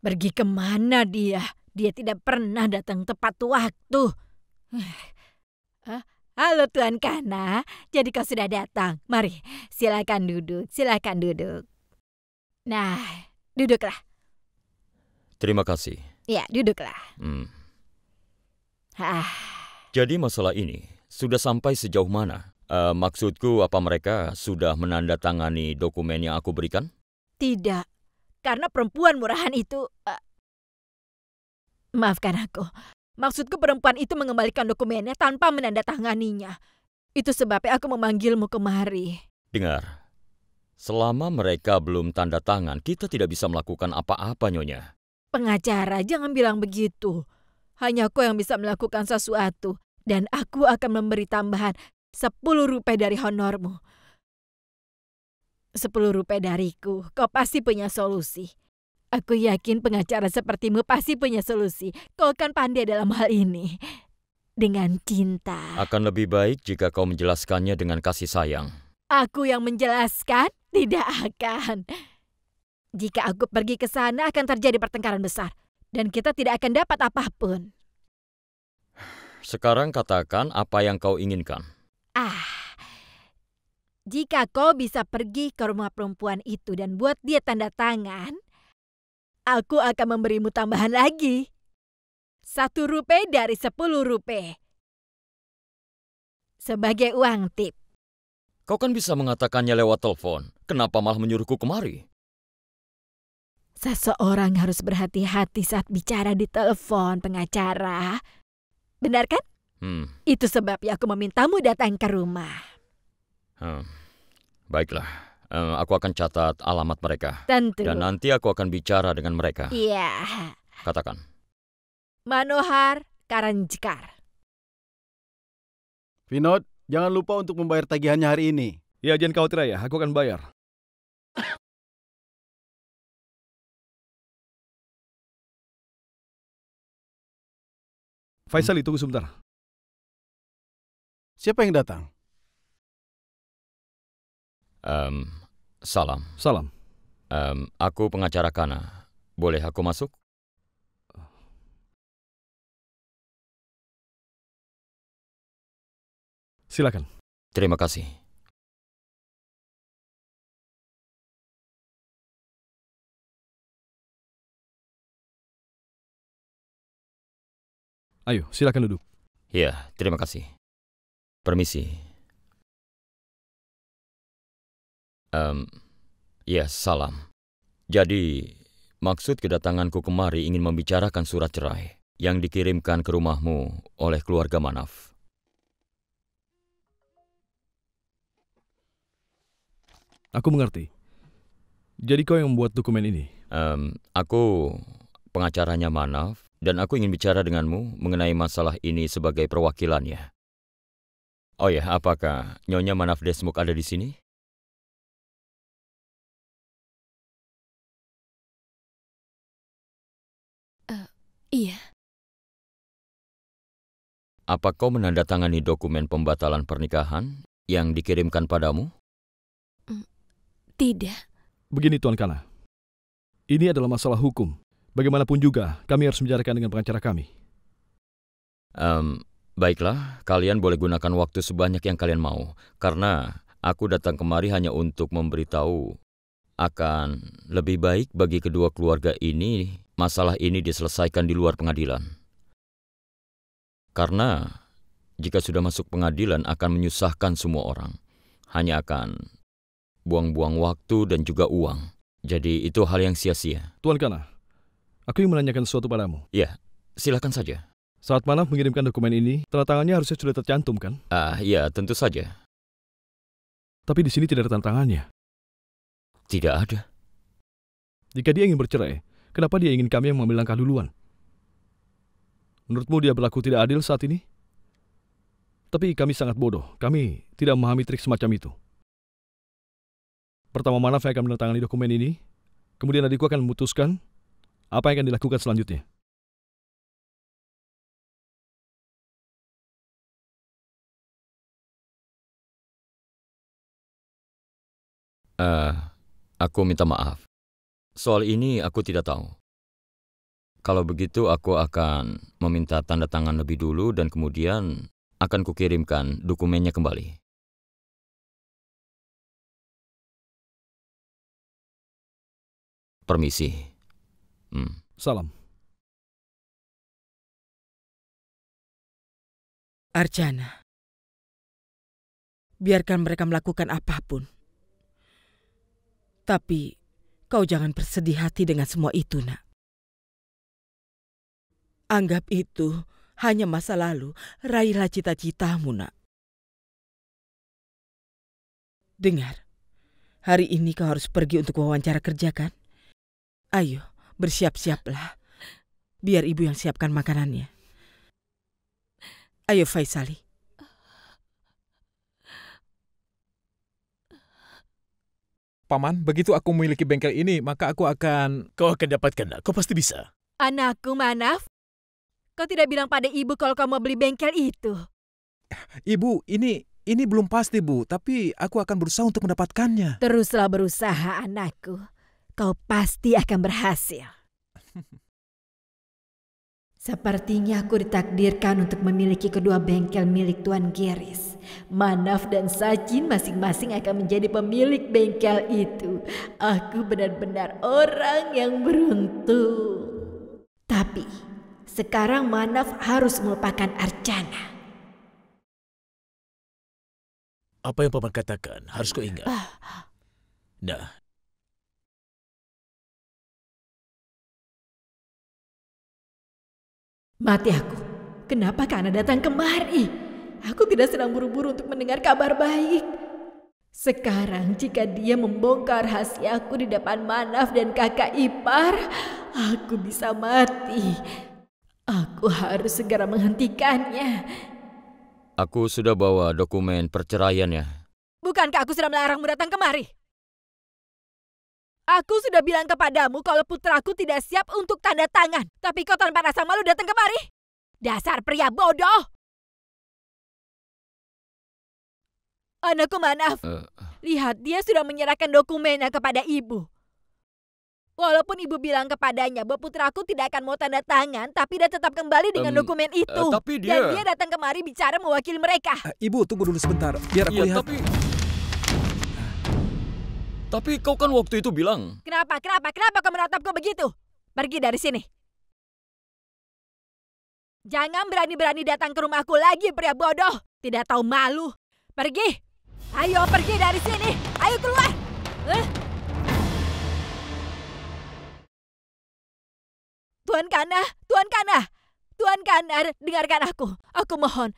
Pergi kemana dia? Dia tidak pernah datang tepat waktu. Halo Tuan Kana, jadi kau sudah datang. Mari, silakan duduk, silakan duduk. Nah, duduklah. Terima kasih. Ya, duduklah. Jadi masalah ini sudah sampai sejauh mana? Maksudku, apa mereka sudah menandatangani dokumen yang aku berikan? Tidak, karena perempuan murahan itu... Maafkan aku. Maksudku perempuan itu mengembalikan dokumennya tanpa menandatanganinya. Itu sebabnya aku memanggilmu kemari. Dengar, selama mereka belum tanda tangan, kita tidak bisa melakukan apa-apa, Nyonya. Pengacara, jangan bilang begitu. Hanya aku yang bisa melakukan sesuatu. Dan aku akan memberi tambahan 10 rupiah dari honormu. 10 rupiah dariku, kau pasti punya solusi. Aku yakin pengacara sepertimu pasti punya solusi. Kau kan pandai dalam hal ini. Dengan cinta. Akan lebih baik jika kau menjelaskannya dengan kasih sayang. Aku yang menjelaskan? Tidak akan. Jika aku pergi ke sana akan terjadi pertengkaran besar. Dan kita tidak akan dapat apapun. Sekarang katakan apa yang kau inginkan. Jika kau bisa pergi ke rumah perempuan itu dan buat dia tanda tangan, aku akan memberimu tambahan lagi. 1 rupiah dari 10 rupiah. Sebagai uang tip. Kau kan bisa mengatakannya lewat telepon. Kenapa malah menyuruhku kemari? Seseorang harus berhati-hati saat bicara di telepon, pengacara. Benar kan? Itu sebabnya aku memintamu datang ke rumah. Baiklah, aku akan catat alamat mereka. Tentu. Dan nanti aku akan bicara dengan mereka. Iya. Katakan. Manohar Karanjkar. Vinod, jangan lupa untuk membayar tagihannya hari ini. Ya, jangan khawatir ya, aku akan bayar. Faisal, tunggu sebentar. Siapa yang datang? Salam. Salam. Aku pengacara Kana. Boleh aku masuk? Silakan. Terima kasih. Ayo, silakan duduk. Ya, terima kasih. Permisi. Ya, salam. Jadi, maksud kedatanganku kemari ingin membicarakan surat cerai yang dikirimkan ke rumahmu oleh keluarga Manaf. Aku mengerti. Jadi kau yang membuat dokumen ini? Aku pengacaranya Manaf, dan aku ingin bicara denganmu mengenai masalah ini sebagai perwakilannya. Oh ya, apakah Nyonya Manaf Desmuk ada di sini? Iya. Apa kau menandatangani dokumen pembatalan pernikahan yang dikirimkan padamu? Tidak. Begini Tuan Kana, ini adalah masalah hukum. Bagaimanapun juga, kami harus membicarakan dengan pengacara kami. Baiklah, kalian boleh gunakan waktu sebanyak yang kalian mau. Karena aku datang kemari hanya untuk memberitahu akan lebih baik bagi kedua keluarga ini masalah ini diselesaikan di luar pengadilan. Karena jika sudah masuk pengadilan akan menyusahkan semua orang. Hanya akan buang-buang waktu dan juga uang. Jadi itu hal yang sia-sia. Tuan Kana, aku ingin menanyakan sesuatu padamu. Ya, silakan saja. Saat Manaf mengirimkan dokumen ini, tanda tangannya harusnya sudah tercantum kan? Ya, tentu saja. Tapi di sini tidak ada tanda tangannya. Tidak ada. Jika dia ingin bercerai, kenapa dia ingin kami yang mengambil langkah duluan? Menurutmu dia berlaku tidak adil saat ini? Tapi kami sangat bodoh. Kami tidak memahami trik semacam itu. Pertama Manaf yang akan menandatangani dokumen ini, kemudian adikku akan memutuskan apa yang akan dilakukan selanjutnya. Aku minta maaf. Soal ini aku tidak tahu. Kalau begitu aku akan meminta tanda tangan lebih dulu dan kemudian akan kukirimkan dokumennya kembali. Permisi. Salam. Archana, biarkan mereka melakukan apapun. Tapi kau jangan bersedih hati dengan semua itu, nak. Anggap itu hanya masa lalu. Raihlah cita-citamu, nak. Dengar, hari ini kau harus pergi untuk wawancara kerja, kan? Ayo, bersiap-siaplah. Biar ibu yang siapkan makanannya. Ayo, Faisali. Paman, begitu aku memiliki bengkel ini, maka aku akan... Kau akan dapatkan, nak. Kau pasti bisa. Anakku Manaf, kau tidak bilang pada ibu kalau kau mau beli bengkel itu. Ibu, ini belum pasti, Bu. Tapi aku akan berusaha untuk mendapatkannya. Teruslah berusaha, anakku. Kau pasti akan berhasil. Sepertinya aku ditakdirkan untuk memiliki kedua bengkel milik Tuan Giris. Manaf dan Sachin masing-masing akan menjadi pemilik bengkel itu. Aku benar-benar orang yang beruntung. Tapi sekarang Manaf harus melupakan Archana. Apa yang Paman katakan harus kau ingat. Nah, mati aku. Kenapa Kana datang kemari? Aku tidak sedang buru-buru untuk mendengar kabar baik. Sekarang jika dia membongkar rahasiaku di depan Manaf dan kakak ipar, aku bisa mati. Aku harus segera menghentikannya. Aku sudah bawa dokumen perceraiannya. Bukankah aku sudah melarangmu datang kemari? Aku sudah bilang kepadamu kalau putraku tidak siap untuk tanda tangan. Tapi kau tanpa rasa malu datang kemari? Dasar pria bodoh! Anakku Manaf, lihat dia sudah menyerahkan dokumennya kepada ibu. Walaupun ibu bilang kepadanya bahwa putraku tidak akan mau tanda tangan, tapi dia tetap kembali dengan dokumen itu. Tapi Dan dia datang kemari bicara mewakili mereka. Ibu, tunggu dulu sebentar. Biar aku lihat. Tapi kau kan waktu itu bilang... Kenapa kau menatapku begitu? Pergi dari sini. Jangan berani-berani datang ke rumahku lagi, pria bodoh. Tidak tahu malu. Pergi. Ayo pergi dari sini. Ayo keluar. Tuan Kana, dengarkan aku. Aku mohon.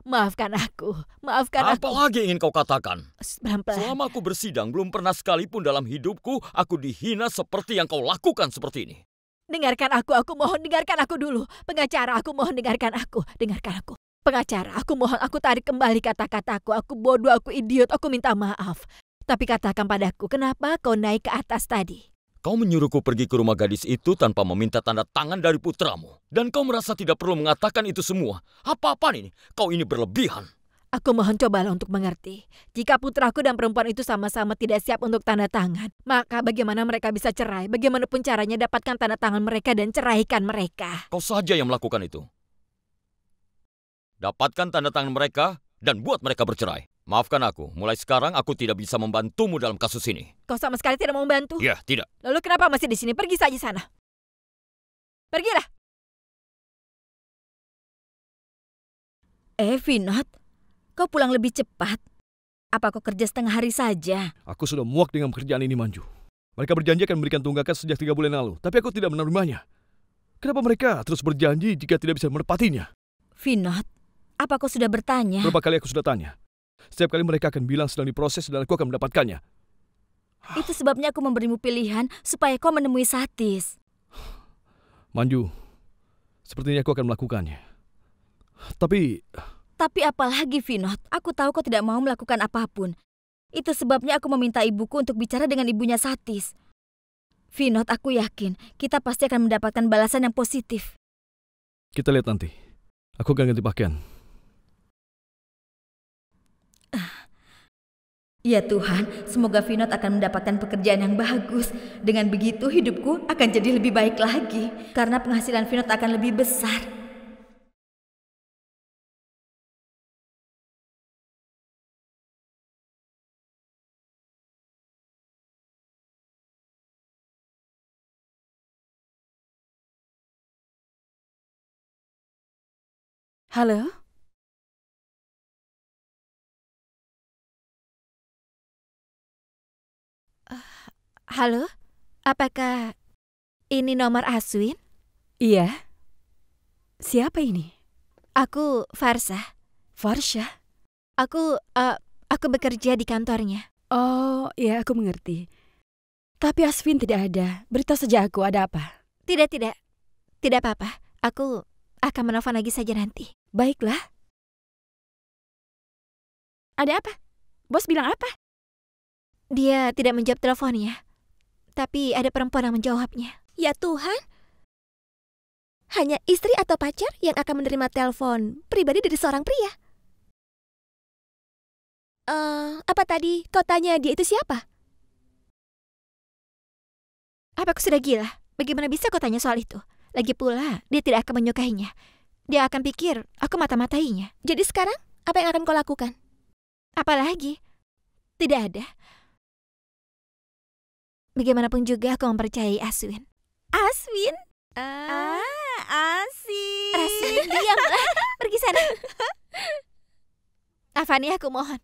Maafkan aku. Apa lagi ingin kau katakan? Pelan-pelan. Selama aku bersidang, belum pernah sekalipun dalam hidupku aku dihina seperti yang kau lakukan seperti ini. Dengarkan aku mohon dengarkan aku dulu. Pengacara, aku mohon dengarkan aku. Pengacara, aku mohon aku tarik kembali kata-kataku. Aku bodoh, aku idiot, aku minta maaf. Tapi katakan padaku, kenapa kau naik ke atas tadi? Kau menyuruhku pergi ke rumah gadis itu tanpa meminta tanda tangan dari putramu. Dan kau merasa tidak perlu mengatakan itu semua. Apa-apaan ini? Kau ini berlebihan. Aku mohon cobalah untuk mengerti. Jika putraku dan perempuan itu sama-sama tidak siap untuk tanda tangan, maka bagaimana mereka bisa cerai? Bagaimanapun caranya dapatkan tanda tangan mereka dan ceraikan mereka. Kau saja yang melakukan itu. Dapatkan tanda tangan mereka dan buat mereka bercerai. Maafkan aku, mulai sekarang aku tidak bisa membantumu dalam kasus ini. Kau sama sekali tidak mau membantu? Ya, tidak. Lalu kenapa masih di sini? Pergi saja sana. Pergilah. Vinod, kau pulang lebih cepat. Apa kau kerja setengah hari saja? Aku sudah muak dengan pekerjaan ini, Manju. Mereka berjanji akan memberikan tunggakan sejak 3 bulan lalu, tapi aku tidak menerimanya. Kenapa mereka terus berjanji jika tidak bisa menepatinya? Vinod, apa kau sudah bertanya? Berapa kali aku sudah tanya? Setiap kali mereka akan bilang sedang diproses dan aku akan mendapatkannya. Itu sebabnya aku memberimu pilihan supaya kau menemui Satis. Manju, sepertinya aku akan melakukannya. Tapi apa lagi, Vinod? Aku tahu kau tidak mau melakukan apapun. Itu sebabnya aku meminta ibuku untuk bicara dengan ibunya Satis. Vinod, aku yakin kita pasti akan mendapatkan balasan yang positif. Kita lihat nanti. Aku akan ganti pakaian. Ya Tuhan, semoga Vinod akan mendapatkan pekerjaan yang bagus. Dengan begitu hidupku akan jadi lebih baik lagi. Karena penghasilan Vinod akan lebih besar. Halo? Halo, apakah ini nomor Aswin? Iya. Siapa ini? Aku Farsha. Farsha? Aku bekerja di kantornya. Oh, ya aku mengerti. Tapi Aswin tidak ada. Beritahu saja aku, ada apa? Tidak apa-apa. Aku akan menelpon lagi saja nanti. Baiklah. Ada apa? Bos bilang apa? Dia tidak menjawab teleponnya. Tapi ada perempuan yang menjawabnya. Ya Tuhan, hanya istri atau pacar yang akan menerima telepon pribadi dari seorang pria. Apa tadi kau tanya dia itu siapa? Apa aku sudah gila? Bagaimana bisa kau tanya soal itu? Lagi pula, dia tidak akan menyukainya. Dia akan pikir aku mata-matainya. Jadi sekarang, apa yang akan kau lakukan? Apalagi? Tidak ada. Bagaimanapun juga aku mempercayai Aswin. Aswin? Aswin, diamlah. Pergi sana. Avani, aku mohon.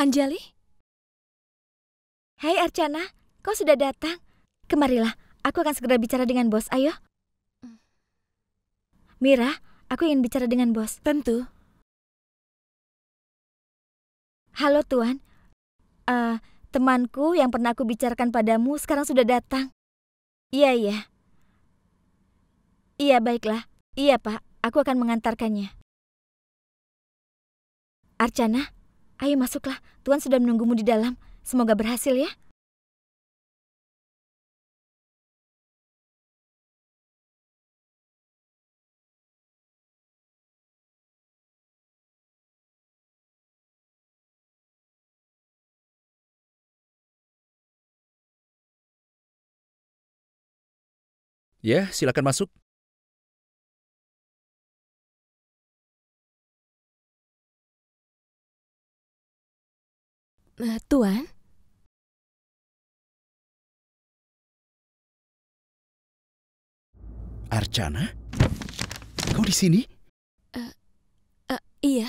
Anjali? Hai Archana, kau sudah datang. Kemarilah, aku akan segera bicara dengan bos, ayo. Mira, aku ingin bicara dengan bos. Tentu. Halo Tuan, temanku yang pernah aku bicarakan padamu sekarang sudah datang. Iya. Iya, baiklah. Iya Pak, aku akan mengantarkannya. Archana, ayo masuklah, Tuan sudah menunggumu di dalam. Semoga berhasil ya. Ya, silakan masuk. Tuan? Archana? Kau di sini? Iya,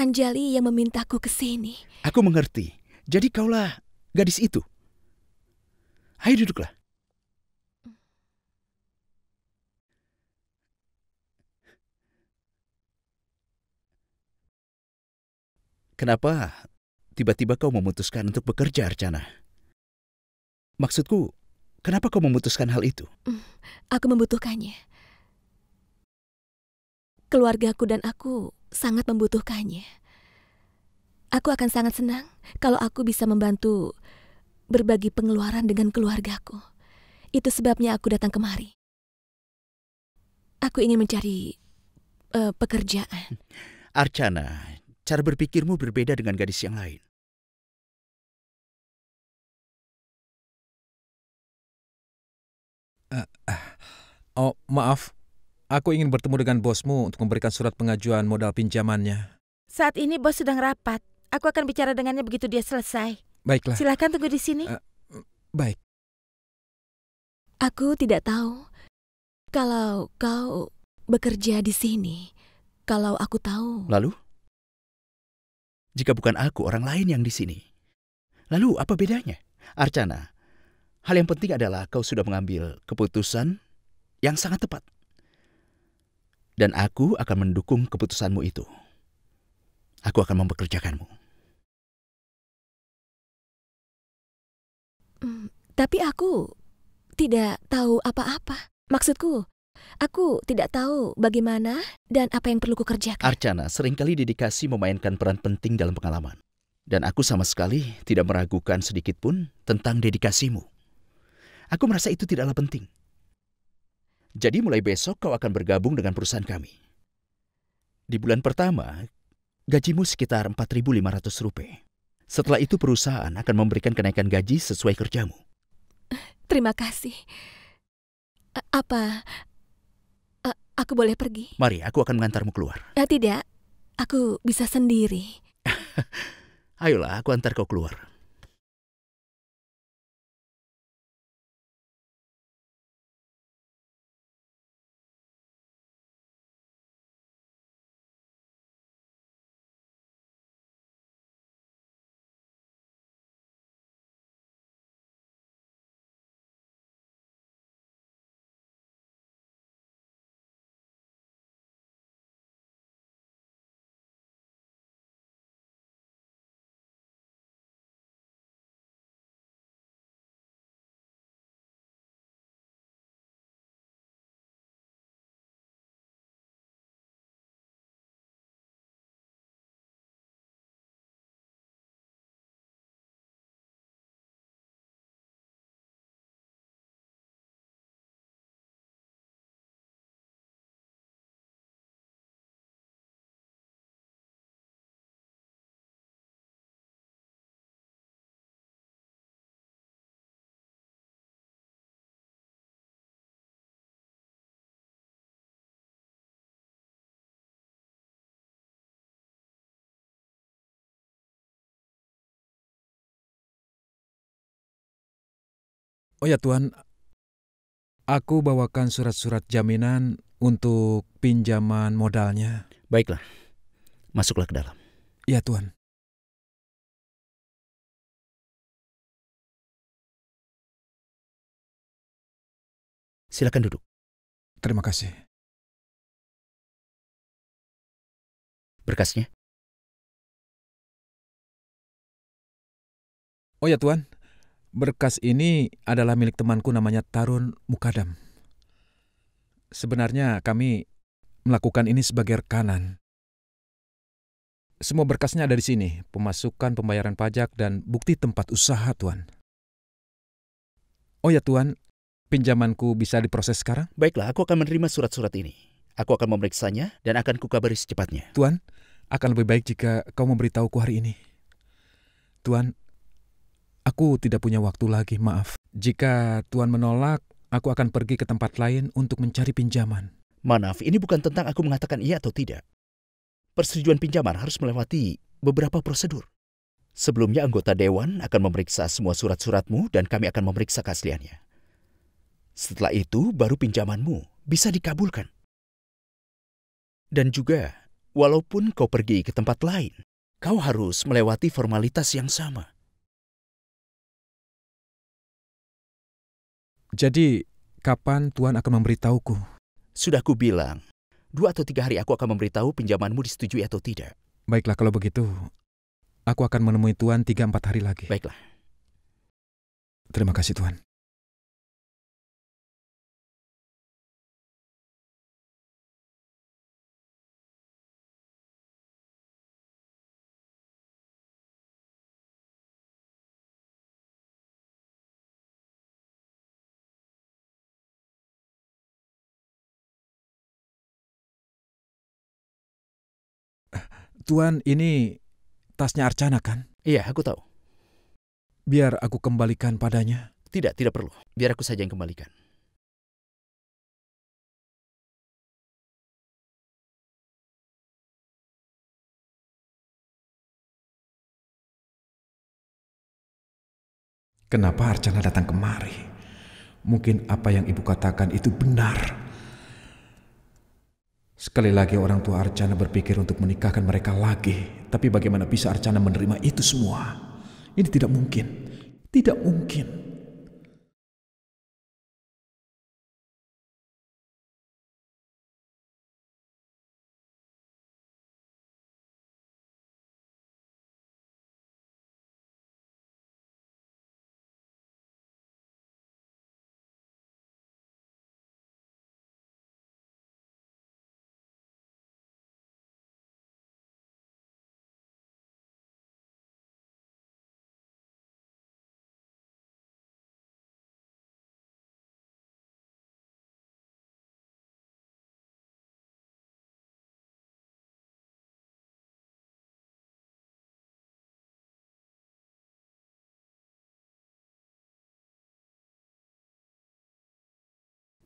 Anjali yang memintaku ke sini. Aku mengerti. Jadi kaulah gadis itu. Ayo duduklah. Kenapa tiba-tiba kau memutuskan untuk bekerja, Archana? Maksudku, kenapa kau memutuskan hal itu? Aku membutuhkannya. Keluargaku dan aku sangat membutuhkannya. Aku akan sangat senang kalau aku bisa membantu berbagi pengeluaran dengan keluargaku. Itu sebabnya aku datang kemari. Aku ingin mencari pekerjaan. Archana, cara berpikirmu berbeda dengan gadis yang lain. Oh, maaf. Aku ingin bertemu dengan bosmu untuk memberikan surat pengajuan modal pinjamannya. Saat ini bos sedang rapat. Aku akan bicara dengannya begitu dia selesai. Baiklah. Silakan tunggu di sini. Baik. Aku tidak tahu kalau kau bekerja di sini. Kalau aku tahu. Lalu? Jika bukan aku, orang lain yang di sini. Lalu apa bedanya? Archana, hal yang penting adalah kau sudah mengambil keputusan yang sangat tepat. Dan aku akan mendukung keputusanmu itu. Aku akan mempekerjakanmu. Tapi aku tidak tahu apa-apa. Maksudku, Aku tidak tahu bagaimana dan apa yang perlu kukerjakan. Archana, seringkali dedikasi memainkan peran penting dalam pengalaman. Dan aku sama sekali tidak meragukan sedikit pun tentang dedikasimu. Aku merasa itu tidaklah penting. Jadi mulai besok kau akan bergabung dengan perusahaan kami. Di bulan pertama, gajimu sekitar Rp4.500. Setelah itu perusahaan akan memberikan kenaikan gaji sesuai kerjamu. Terima kasih. Apa aku boleh pergi? Mari, aku akan mengantarmu keluar. Tidak, aku bisa sendiri. Ayolah, aku antar kau keluar. Oh ya Tuan, aku bawakan surat-surat jaminan untuk pinjaman modalnya. Baiklah, masuklah ke dalam. Ya Tuan. Silakan duduk. Terima kasih. Berkasnya? Oh ya Tuan, berkas ini adalah milik temanku namanya Tarun Mukadam. Sebenarnya kami melakukan ini sebagai rekanan. Semua berkasnya ada di sini, pemasukan, pembayaran pajak, dan bukti tempat usaha, Tuan. Oh ya Tuan, pinjamanku bisa diproses sekarang? Baiklah, aku akan menerima surat-surat ini. Aku akan memeriksanya dan akan kukabari secepatnya. Tuan, akan lebih baik jika kau memberitahuku hari ini. Tuan, aku tidak punya waktu lagi, maaf. Jika Tuan menolak, aku akan pergi ke tempat lain untuk mencari pinjaman. Maaf, ini bukan tentang aku mengatakan iya atau tidak. Persetujuan pinjaman harus melewati beberapa prosedur. Sebelumnya anggota dewan akan memeriksa semua surat-suratmu dan kami akan memeriksa keasliannya. Setelah itu, baru pinjamanmu bisa dikabulkan. Dan juga, walaupun kau pergi ke tempat lain, kau harus melewati formalitas yang sama. Jadi, kapan Tuan akan memberitahuku? Sudah kubilang, 2 atau 3 hari aku akan memberitahu pinjamanmu disetujui atau tidak. Baiklah kalau begitu, aku akan menemui Tuan 3-4 hari lagi. Baiklah. Terima kasih Tuan. Tuan, ini tasnya Archana kan? Iya, aku tahu. Biar aku kembalikan padanya. Tidak perlu. Biar aku saja yang kembalikan. Kenapa Archana datang kemari? Mungkin apa yang ibu katakan itu benar. Sekali lagi orang tua Archana berpikir untuk menikahkan mereka lagi. Tapi bagaimana bisa Archana menerima itu semua? Ini tidak mungkin. Tidak mungkin.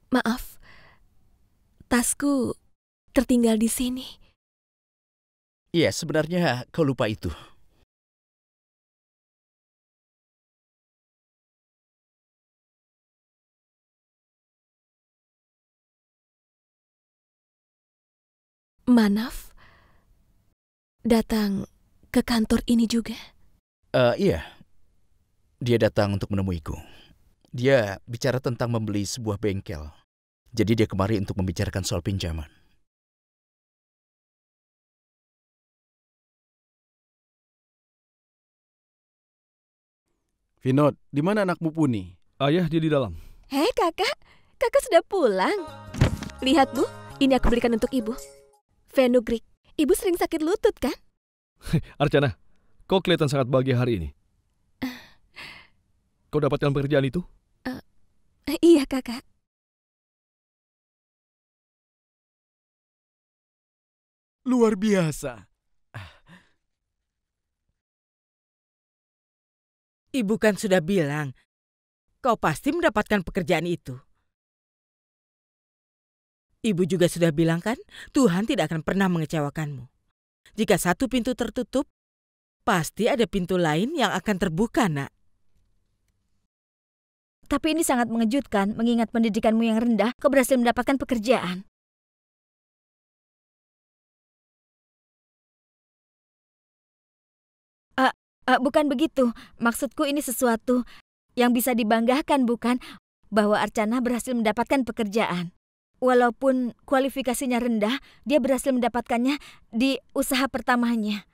Maaf, tasku tertinggal di sini. Iya, sebenarnya kau lupa itu. Manaf datang ke kantor ini juga. Iya, dia datang untuk menemuiku. Dia bicara tentang membeli sebuah bengkel. Jadi dia kemari untuk membicarakan soal pinjaman. Vinod, di mana anakmu Puni? Ayah, dia di dalam. Hei kakak, kakak sudah pulang. Lihat Bu, ini aku belikan untuk ibu. Fenugreek, ibu sering sakit lutut kan? Archana, kau kelihatan sangat bahagia hari ini. Kau dapatkan pekerjaan itu? Iya kakak. Luar biasa. Ibu kan sudah bilang, kau pasti mendapatkan pekerjaan itu. Ibu juga sudah bilang kan, Tuhan tidak akan pernah mengecewakanmu. Jika satu pintu tertutup, pasti ada pintu lain yang akan terbuka, Nak. Tapi ini sangat mengejutkan, mengingat pendidikanmu yang rendah, kau berhasil mendapatkan pekerjaan. Bukan begitu. Maksudku ini sesuatu yang bisa dibanggakan, bukan? Bahwa Archana berhasil mendapatkan pekerjaan. Walaupun kualifikasinya rendah, dia berhasil mendapatkannya di usaha pertamanya.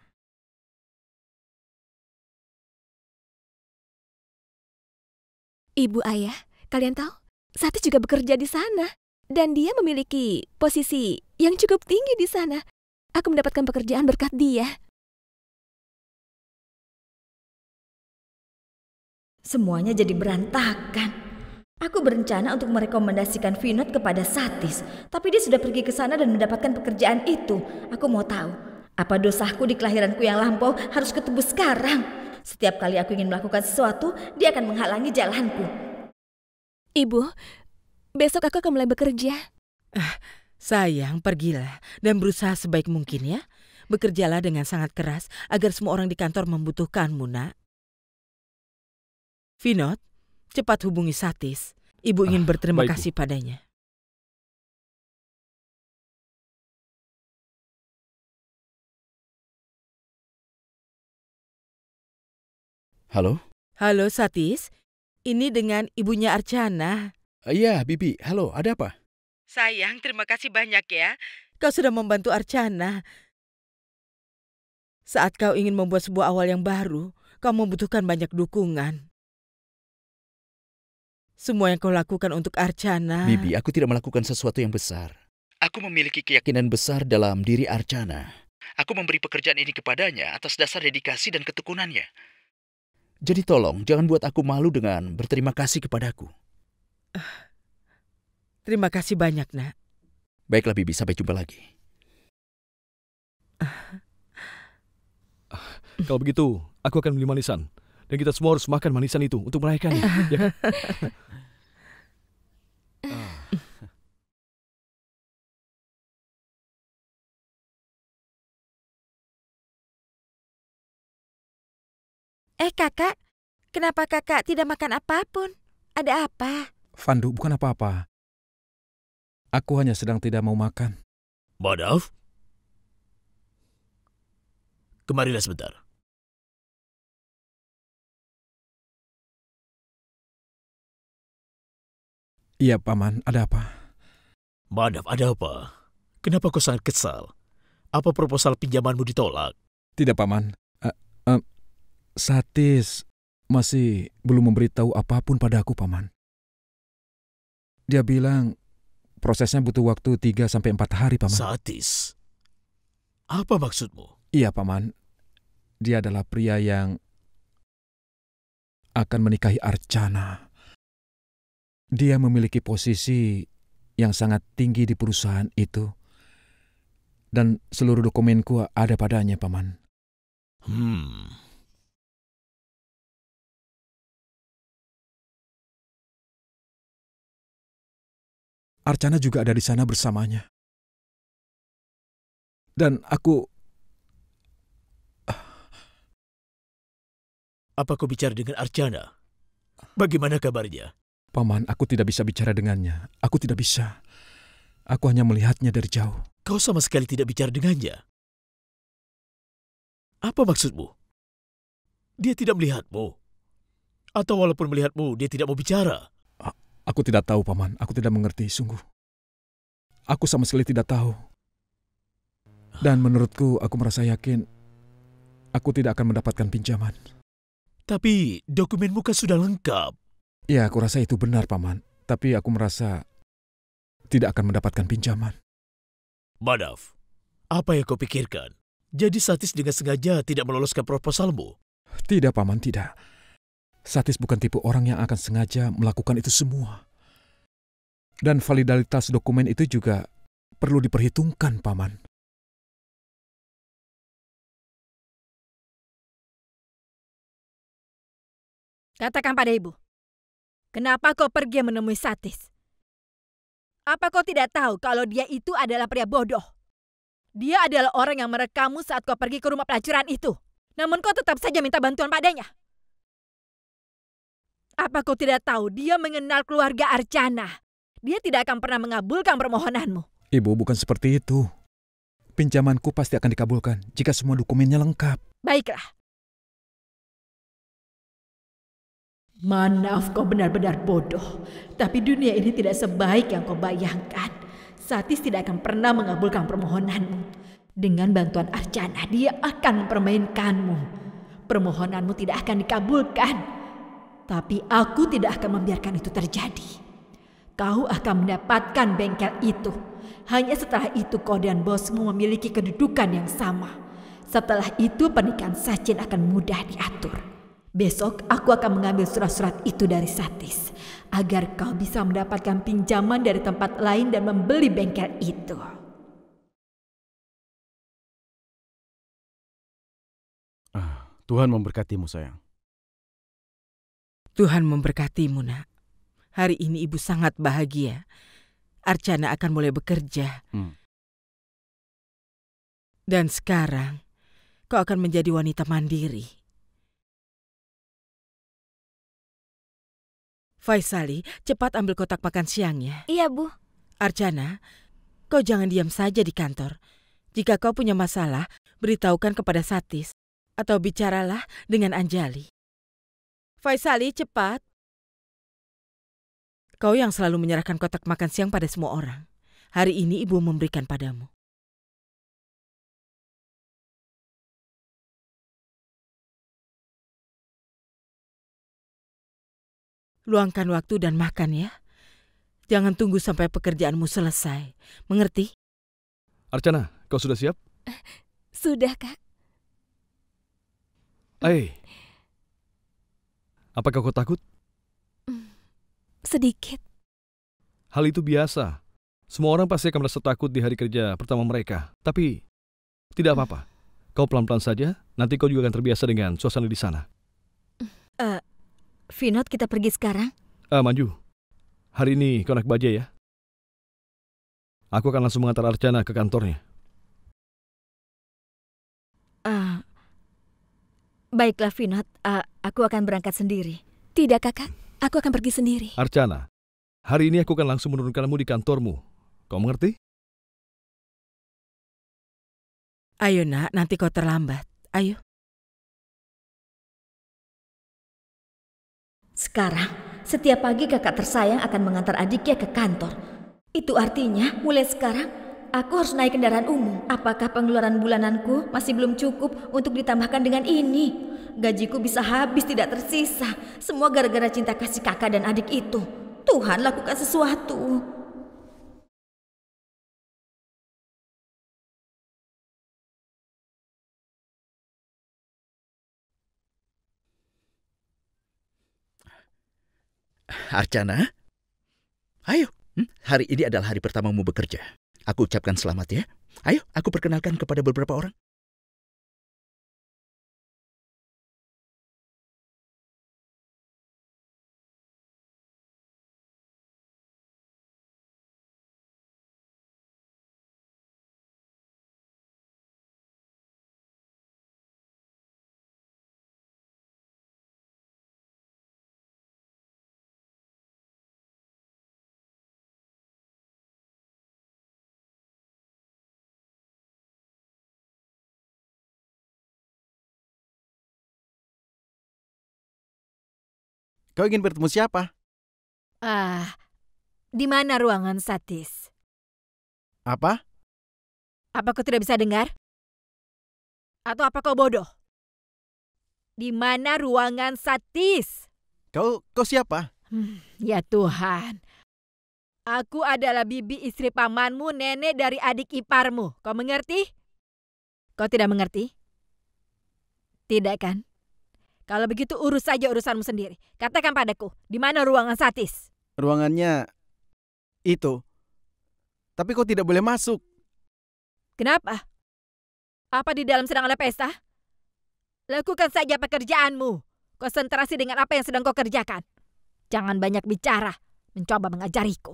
Ibu ayah, kalian tahu, Sati juga bekerja di sana. Dan dia memiliki posisi yang cukup tinggi di sana. Aku mendapatkan pekerjaan berkat dia. Semuanya jadi berantakan. Aku berencana untuk merekomendasikan Vinod kepada Satis, tapi dia sudah pergi ke sana dan mendapatkan pekerjaan itu. Aku mau tahu, apa dosaku di kelahiranku yang lampau harus ketebus sekarang? Setiap kali aku ingin melakukan sesuatu, dia akan menghalangi jalanku. Ibu, besok aku akan mulai bekerja. Sayang, pergilah dan berusaha sebaik mungkin ya. Bekerjalah dengan sangat keras agar semua orang di kantor membutuhkanmu, Nak. Vinod, cepat hubungi Satis. Ibu ingin berterima kasih padanya. Halo? Halo Satis, ini dengan ibunya Archana. Iya, Bibi. Halo, ada apa? Sayang, terima kasih banyak ya. Kau sudah membantu Archana. Saat kau ingin membuat sebuah awal yang baru, kau membutuhkan banyak dukungan. Semua yang kau lakukan untuk Archana... Bibi, aku tidak melakukan sesuatu yang besar. Aku memiliki keyakinan besar dalam diri Archana. Aku memberi pekerjaan ini kepadanya atas dasar dedikasi dan ketekunannya. Jadi tolong, jangan buat aku malu dengan berterima kasih kepadaku. Terima kasih banyak, Nak. Baiklah, Bibi. Sampai jumpa lagi. Kalau begitu, aku akan beli manisan. Dan kita semua harus makan manisan itu untuk merayakannya. Ya kan? Kakak, kenapa kakak tidak makan apapun? Ada apa? Fandu, bukan apa-apa. Aku hanya sedang tidak mau makan. Maaf? Kemarilah sebentar. Iya, Paman. Ada apa? Maaf, ada apa? Kenapa kau sangat kesal? Apa proposal pinjamanmu ditolak? Tidak, Paman. Satis masih belum memberitahu apapun padaku, Paman. Dia bilang prosesnya butuh waktu 3-4 hari, Paman. Satis? Apa maksudmu? Iya, Paman. Dia adalah pria yang akan menikahi Archana. Dia memiliki posisi yang sangat tinggi di perusahaan itu. Dan seluruh dokumenku ada padanya, Paman. Archana juga ada di sana bersamanya. Dan aku... Apa kau bicara dengan Archana? Bagaimana kabarnya? Paman, aku tidak bisa bicara dengannya. Aku tidak bisa. Aku hanya melihatnya dari jauh. Kau sama sekali tidak bicara dengannya. Apa maksudmu? Dia tidak melihatmu? Atau walaupun melihatmu, dia tidak mau bicara? Aku tidak tahu, Paman. Aku tidak mengerti, sungguh. Aku sama sekali tidak tahu. Dan menurutku, aku merasa yakin aku tidak akan mendapatkan pinjaman. Tapi dokumenmu kan sudah lengkap. Ya, aku rasa itu benar, Paman. Tapi aku merasa tidak akan mendapatkan pinjaman. Madaf, apa yang kau pikirkan? Jadi Satis dengan sengaja tidak meloloskan proposalmu? Tidak, Paman, tidak. Satis bukan tipe orang yang akan sengaja melakukan itu semua. Dan validitas dokumen itu juga perlu diperhitungkan, Paman. Katakan pada ibu, kenapa kau pergi menemui Satis? Apa kau tidak tahu kalau dia itu adalah pria bodoh? Dia adalah orang yang merekammu saat kau pergi ke rumah pelacuran itu. Namun kau tetap saja minta bantuan padanya. Apa kau tidak tahu dia mengenal keluarga Archana? Dia tidak akan pernah mengabulkan permohonanmu. Ibu, bukan seperti itu. Pinjamanku pasti akan dikabulkan jika semua dokumennya lengkap. Baiklah. Maaf, kau benar-benar bodoh. Tapi dunia ini tidak sebaik yang kau bayangkan. Satis tidak akan pernah mengabulkan permohonanmu. Dengan bantuan Archana, dia akan mempermainkanmu. Permohonanmu tidak akan dikabulkan. Tapi aku tidak akan membiarkan itu terjadi. Kau akan mendapatkan bengkel itu. Hanya setelah itu kau dan bosmu memiliki kedudukan yang sama. Setelah itu pernikahan Sachin akan mudah diatur. Besok aku akan mengambil surat-surat itu dari Satis agar kau bisa mendapatkan pinjaman dari tempat lain dan membeli bengkel itu. Tuhan memberkatimu, sayang. Tuhan memberkatimu, nak. Hari ini ibu sangat bahagia. Archana akan mulai bekerja. Dan sekarang kau akan menjadi wanita mandiri. Faisali, cepat ambil kotak makan siangnya. Iya, Bu. Archana, kau jangan diam saja di kantor. Jika kau punya masalah, beritahukan kepada Satis. Atau bicaralah dengan Anjali. Faisali, cepat. Kau yang selalu menyerahkan kotak makan siang pada semua orang. Hari ini ibu memberikan padamu. Luangkan waktu dan makan ya. Jangan tunggu sampai pekerjaanmu selesai. Mengerti? Archana, kau sudah siap? Sudah, Kak. Apakah kau takut? Sedikit. Hal itu biasa. Semua orang pasti akan merasa takut di hari kerja pertama mereka. Tapi, tidak apa-apa. Kau pelan-pelan saja, nanti kau juga akan terbiasa dengan suasana di sana. Vinod, kita pergi sekarang? Manju, hari ini kau naik bajai ya? Aku akan langsung mengantar Archana ke kantornya. Baiklah, Vinod. Aku akan berangkat sendiri. Tidak, Kakak. Aku akan pergi sendiri. Archana, hari ini aku akan langsung menurunkanmu di kantormu. Kau mengerti? Ayo nak, nanti kau terlambat. Ayo. Sekarang, setiap pagi kakak tersayang akan mengantar adiknya ke kantor. Itu artinya, mulai sekarang, aku harus naik kendaraan umum. Apakah pengeluaran bulananku masih belum cukup untuk ditambahkan dengan ini? Gajiku bisa habis tidak tersisa. Semua gara-gara cinta kasih kakak dan adik itu. Tuhan, lakukan sesuatu. Archana, ayo. Hari ini adalah hari pertamamu bekerja. Aku ucapkan selamat ya. Ayo, aku perkenalkan kepada beberapa orang. Kau ingin bertemu siapa? Di mana ruangan Satis? Apa? Apa kau tidak bisa dengar? Atau apa kau bodoh? Di mana ruangan Satis? Kau siapa? Ya Tuhan. Aku adalah bibi istri pamanmu, nenek dari adik iparmu. Kau mengerti? Kau tidak mengerti? Tidak kan? Kalau begitu urus saja urusanmu sendiri. Katakan padaku, di mana ruangan Satis? Ruangannya itu. Tapi kau tidak boleh masuk. Kenapa? Apa di dalam sedang ada pesta? Lakukan saja pekerjaanmu. Konsentrasi dengan apa yang sedang kau kerjakan. Jangan banyak bicara, mencoba mengajariku.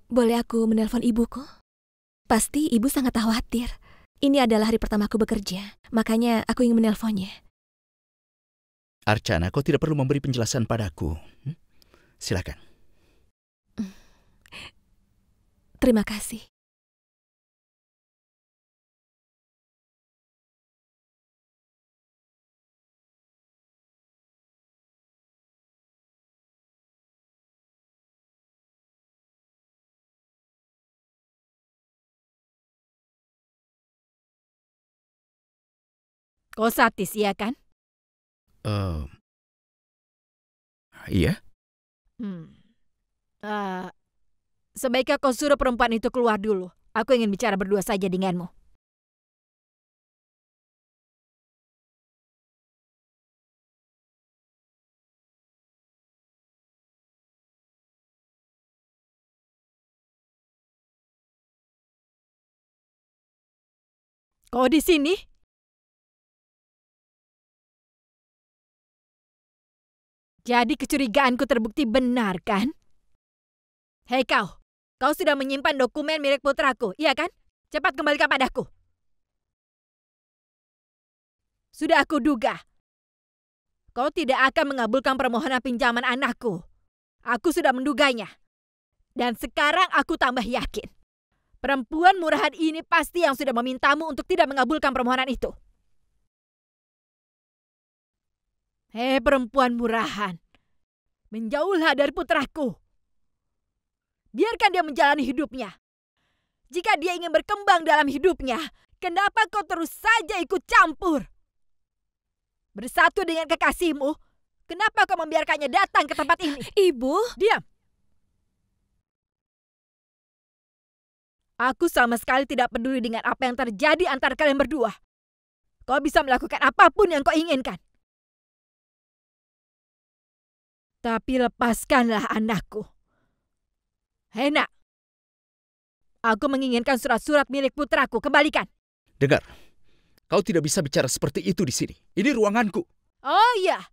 Boleh aku menelpon ibuku? Pasti ibu sangat khawatir. Ini adalah hari pertamaku bekerja, makanya aku ingin menelponnya. Archana, kau tidak perlu memberi penjelasan padaku. Silakan. Terima kasih. Kau Satis, iya kan? Iya. Sebaiknya kau suruh perempuan itu keluar dulu. Aku ingin bicara berdua saja denganmu. Kau di sini? Jadi kecurigaanku terbukti benar, kan? Hei kau sudah menyimpan dokumen milik putraku, iya kan? Cepat kembalikan padaku. Sudah aku duga. Kau tidak akan mengabulkan permohonan pinjaman anakku. Aku sudah menduganya. Dan sekarang aku tambah yakin. Perempuan murahan ini pasti yang sudah memintamu untuk tidak mengabulkan permohonan itu. Hei perempuan murahan, menjauhlah dari putraku. Biarkan dia menjalani hidupnya. Jika dia ingin berkembang dalam hidupnya, kenapa kau terus saja ikut campur? Bersatu dengan kekasihmu, kenapa kau membiarkannya datang ke tempat ini? Ibu? Diam. Aku sama sekali tidak peduli dengan apa yang terjadi antara kalian berdua. Kau bisa melakukan apapun yang kau inginkan. Tapi lepaskanlah anakku. Hei nak, aku menginginkan surat-surat milik putraku. Kembalikan. Dengar, kau tidak bisa bicara seperti itu di sini. Ini ruanganku. Oh iya,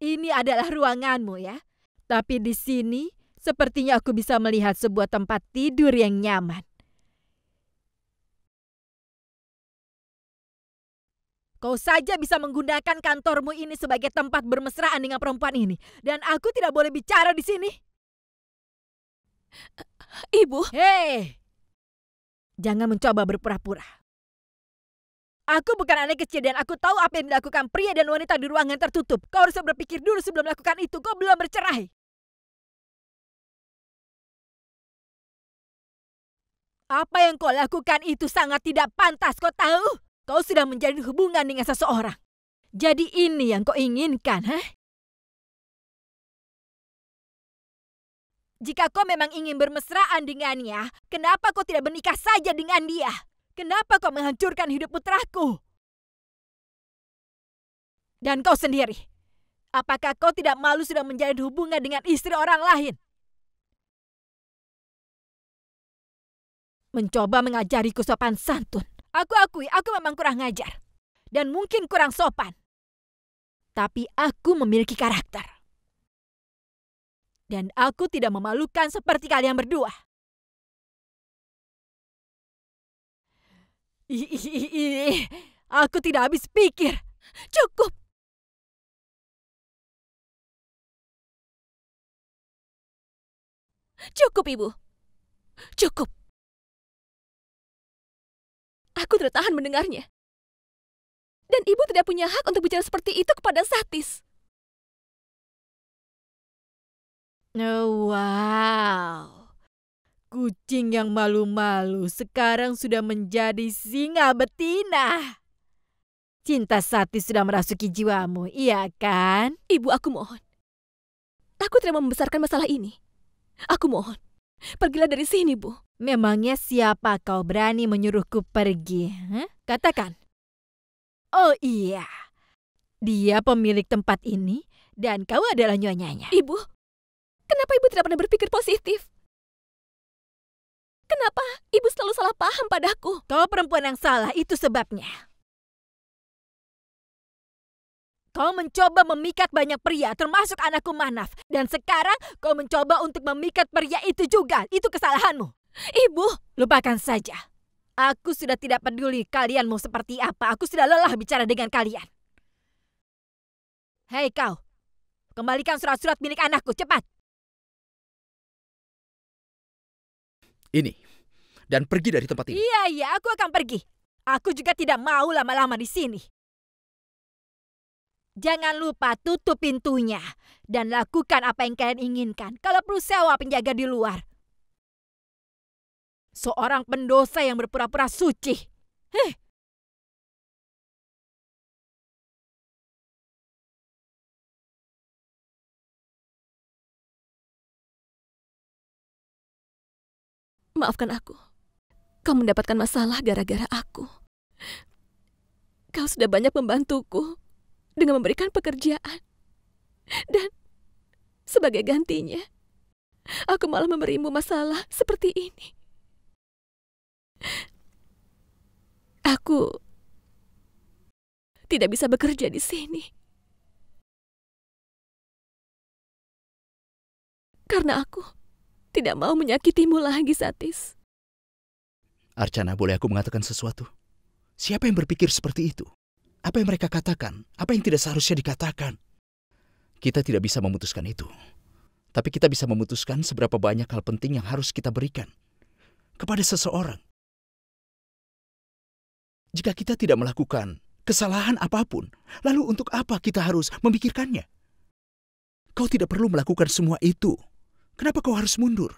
ini adalah ruanganmu ya. Tapi di sini sepertinya aku bisa melihat sebuah tempat tidur yang nyaman. Kau saja bisa menggunakan kantormu ini sebagai tempat bermesraan dengan perempuan ini. Dan aku tidak boleh bicara di sini. Ibu. Hei, jangan mencoba berpura-pura. Aku bukan anak kecil dan aku tahu apa yang dilakukan pria dan wanita di ruangan tertutup. Kau harus berpikir dulu sebelum melakukan itu. Kau belum bercerai. Apa yang kau lakukan itu sangat tidak pantas, kau tahu? Kau sudah menjalin hubungan dengan seseorang. Jadi ini yang kau inginkan, hah? Jika kau memang ingin bermesraan dengannya, kenapa kau tidak menikah saja dengan dia? Kenapa kau menghancurkan hidup putraku? Dan kau sendiri, apakah kau tidak malu sudah menjalin hubungan dengan istri orang lain? Mencoba mengajariku sopan santun. Aku akui, aku memang kurang ngajar. Dan mungkin kurang sopan. Tapi aku memiliki karakter. Dan aku tidak memalukan seperti kalian berdua. Aku tidak habis pikir. Cukup. Cukup, Ibu. Cukup. Aku tidak tahan mendengarnya. Dan ibu tidak punya hak untuk bicara seperti itu kepada Satis. Oh, wow. Kucing yang malu-malu sekarang sudah menjadi singa betina. Cinta Satis sudah merasuki jiwamu, iya kan? Ibu, aku mohon. Aku tidak mau membesarkan masalah ini. Aku mohon. Pergilah dari sini, Bu. Memangnya siapa kau berani menyuruhku pergi? Katakan. Oh iya, dia pemilik tempat ini dan kau adalah nyonyanya. Ibu, kenapa ibu tidak pernah berpikir positif? Kenapa ibu selalu salah paham padaku? Kau perempuan yang salah, itu sebabnya. Kau mencoba memikat banyak pria, termasuk anakku Manaf. Dan sekarang kau mencoba untuk memikat pria itu juga. Itu kesalahanmu. Ibu, lupakan saja. Aku sudah tidak peduli kalian mau seperti apa. Aku sudah lelah bicara dengan kalian. Hei kau, kembalikan surat-surat milik anakku, cepat. Ini. Dan pergi dari tempat ini. Iya, aku akan pergi. Aku juga tidak mau lama-lama di sini. Jangan lupa tutup pintunya dan lakukan apa yang kalian inginkan. Kalau perlu sewa penjaga di luar. Seorang pendosa yang berpura-pura suci. Maafkan aku. Kau mendapatkan masalah gara-gara aku. Kau sudah banyak membantuku dengan memberikan pekerjaan. Dan sebagai gantinya, aku malah memberimu masalah seperti ini. Aku tidak bisa bekerja di sini. Karena aku tidak mau menyakitimu lagi, Satis. Archana, boleh aku mengatakan sesuatu? Siapa yang berpikir seperti itu? Apa yang mereka katakan? Apa yang tidak seharusnya dikatakan? Kita tidak bisa memutuskan itu. Tapi kita bisa memutuskan seberapa banyak hal penting yang harus kita berikan kepada seseorang. Jika kita tidak melakukan kesalahan apapun, lalu untuk apa kita harus memikirkannya? Kau tidak perlu melakukan semua itu. Kenapa kau harus mundur?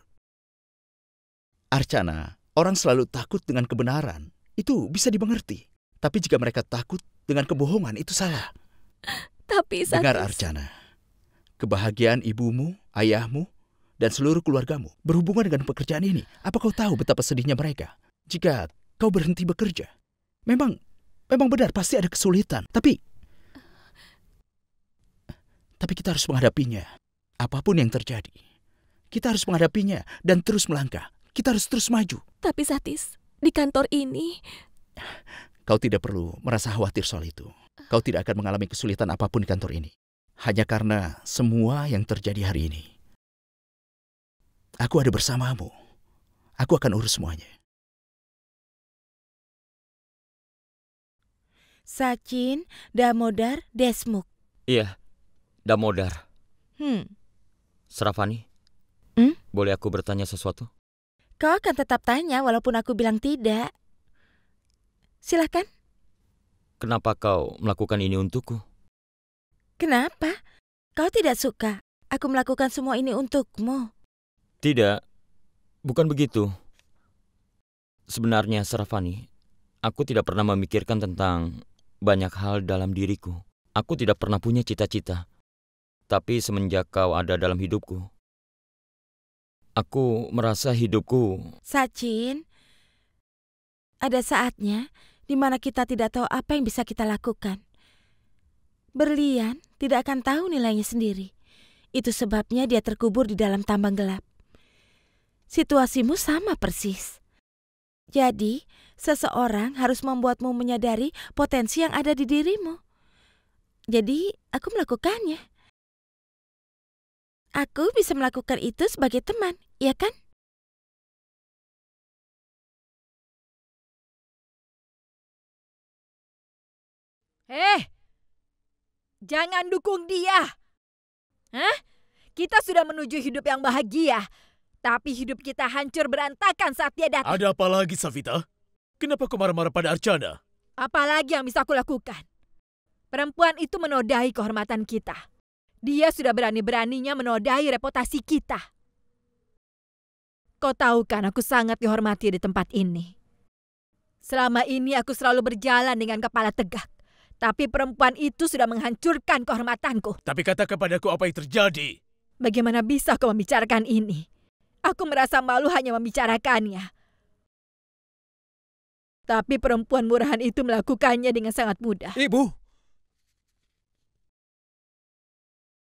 Archana, orang selalu takut dengan kebenaran. Itu bisa dimengerti. Tapi jika mereka takut dengan kebohongan, itu salah. Tapi Satis... Dengar Archana, kebahagiaan ibumu, ayahmu, dan seluruh keluargamu berhubungan dengan pekerjaan ini. Apa kau tahu betapa sedihnya mereka jika kau berhenti bekerja? Memang benar pasti ada kesulitan. Tapi kita harus menghadapinya. Apapun yang terjadi, kita harus menghadapinya dan terus melangkah. Kita harus terus maju. Tapi Satis, di kantor ini... Kau tidak perlu merasa khawatir soal itu. Kau tidak akan mengalami kesulitan apapun di kantor ini. Hanya karena semua yang terjadi hari ini. Aku ada bersamamu. Aku akan urus semuanya. Sachin, Damodar, Desmuk. Iya, Damodar. Sravani, boleh aku bertanya sesuatu? Kau akan tetap tanya walaupun aku bilang tidak. Silakan. Kenapa kau melakukan ini untukku? Kenapa? Kau tidak suka aku melakukan semua ini untukmu? Tidak, bukan begitu. Sebenarnya, Sravani, aku tidak pernah memikirkan tentang banyak hal dalam diriku. Aku tidak pernah punya cita-cita. Tapi semenjak kau ada dalam hidupku, aku merasa hidupku... Sachin, ada saatnya di mana kita tidak tahu apa yang bisa kita lakukan. Berlian tidak akan tahu nilainya sendiri. Itu sebabnya dia terkubur di dalam tambang gelap. Situasimu sama persis. Jadi, seseorang harus membuatmu menyadari potensi yang ada di dirimu. Jadi, aku melakukannya. Aku bisa melakukan itu sebagai teman, ya kan? Jangan dukung dia. Kita sudah menuju hidup yang bahagia. Tapi hidup kita hancur berantakan saat dia datang. Ada apa lagi, Savita? Kenapa kau marah-marah pada Archana? Apa lagi yang bisa aku lakukan? Perempuan itu menodai kehormatan kita. Dia sudah berani-beraninya menodai reputasi kita. Kau tahu kan aku sangat dihormati di tempat ini. Selama ini aku selalu berjalan dengan kepala tegak. Tapi perempuan itu sudah menghancurkan kehormatanku. Tapi katakan padaku apa yang terjadi. Bagaimana bisa kau membicarakan ini? Aku merasa malu hanya membicarakannya. Tapi perempuan murahan itu melakukannya dengan sangat mudah. Ibu!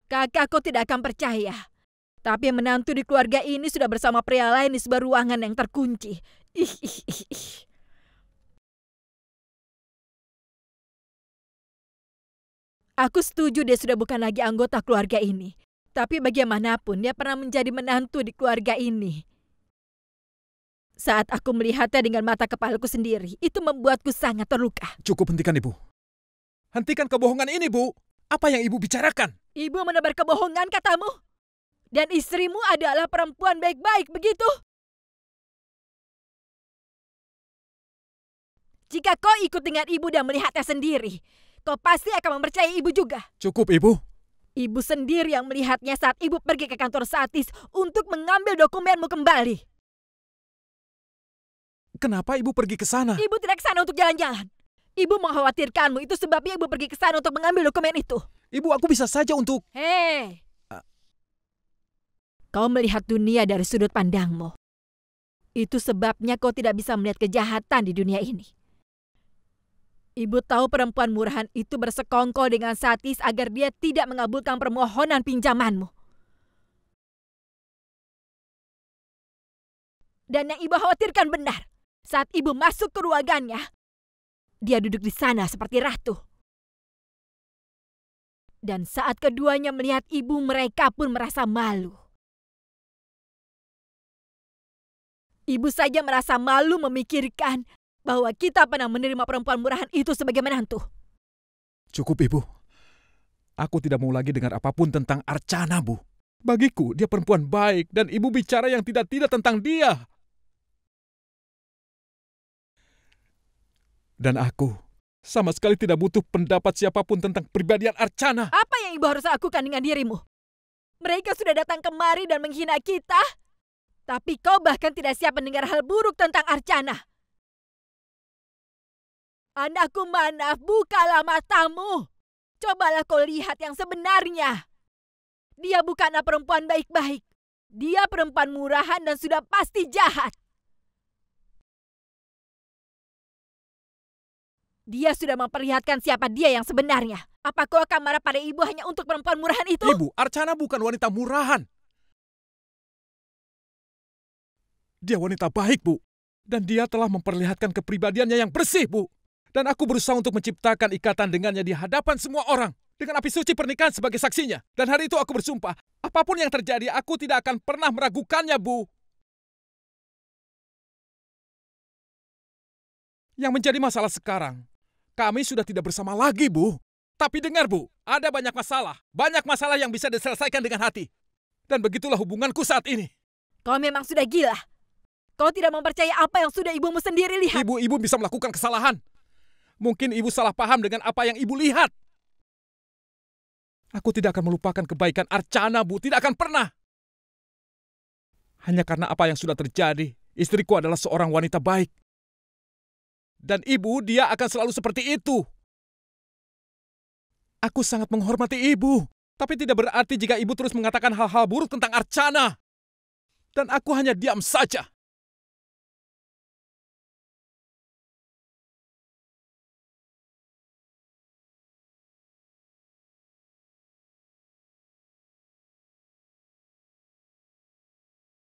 Kakak, kau tidak akan percaya. Tapi menantu di keluarga ini sudah bersama pria lain di sebuah ruangan yang terkunci. Ih. Aku setuju dia sudah bukan lagi anggota keluarga ini. Tapi bagaimanapun dia pernah menjadi menantu di keluarga ini. Saat aku melihatnya dengan mata kepalaku sendiri, itu membuatku sangat terluka. Cukup, hentikan Ibu. Hentikan kebohongan ini, Bu. Apa yang Ibu bicarakan? Ibu menebar kebohongan katamu? Dan istrimu adalah perempuan baik-baik, begitu? Jika kau ikut dengan ibu dan melihatnya sendiri, kau pasti akan mempercayai ibu juga. Cukup, Ibu. Ibu sendiri yang melihatnya saat ibu pergi ke kantor Satis untuk mengambil dokumenmu kembali. Kenapa Ibu pergi ke sana? Ibu tidak ke sana untuk jalan-jalan. Ibu mengkhawatirkanmu, itu sebabnya ibu pergi ke sana untuk mengambil dokumen itu. Ibu, aku bisa saja untuk... Hei! Kau melihat dunia dari sudut pandangmu. Itu sebabnya kau tidak bisa melihat kejahatan di dunia ini. Ibu tahu perempuan murahan itu bersekongkol dengan Satis agar dia tidak mengabulkan permohonan pinjamanmu. Dan yang ibu khawatirkan benar. Saat ibu masuk ke ruangannya, dia duduk di sana seperti ratu. Dan saat keduanya melihat ibu, mereka pun merasa malu. Ibu saja merasa malu memikirkan bahwa kita pernah menerima perempuan murahan itu sebagai menantu. Cukup, Ibu. Aku tidak mau lagi dengar apapun tentang Archana, Bu. Bagiku, dia perempuan baik dan Ibu bicara yang tidak-tidak tentang dia. Dan aku sama sekali tidak butuh pendapat siapapun tentang kepribadian Archana. Apa yang ibu harus lakukan dengan dirimu? Mereka sudah datang kemari dan menghina kita. Tapi kau bahkan tidak siap mendengar hal buruk tentang Archana. Anakku Manaf, bukalah matamu. Cobalah kau lihat yang sebenarnya. Dia bukanlah perempuan baik-baik. Dia perempuan murahan dan sudah pasti jahat. Dia sudah memperlihatkan siapa dia yang sebenarnya. Apa kau akan marah pada ibu hanya untuk perempuan murahan itu? Ibu, Archana bukan wanita murahan. Dia wanita baik, Bu. Dan dia telah memperlihatkan kepribadiannya yang bersih, Bu. Dan aku berusaha untuk menciptakan ikatan dengannya di hadapan semua orang. Dengan api suci pernikahan sebagai saksinya. Dan hari itu aku bersumpah, apapun yang terjadi, aku tidak akan pernah meragukannya, Bu. Yang menjadi masalah sekarang, kami sudah tidak bersama lagi, Bu. Tapi dengar, Bu, ada banyak masalah. Banyak masalah yang bisa diselesaikan dengan hati. Dan begitulah hubunganku saat ini. Kau memang sudah gila. Kau tidak mempercayai apa yang sudah ibumu sendiri lihat. Ibu bisa melakukan kesalahan. Mungkin ibu salah paham dengan apa yang ibu lihat. Aku tidak akan melupakan kebaikan Archana, Bu. Tidak akan pernah. Hanya karena apa yang sudah terjadi, istriku adalah seorang wanita baik. Dan ibu, dia akan selalu seperti itu. Aku sangat menghormati ibu. Tapi tidak berarti jika ibu terus mengatakan hal-hal buruk tentang Archana. Dan aku hanya diam saja.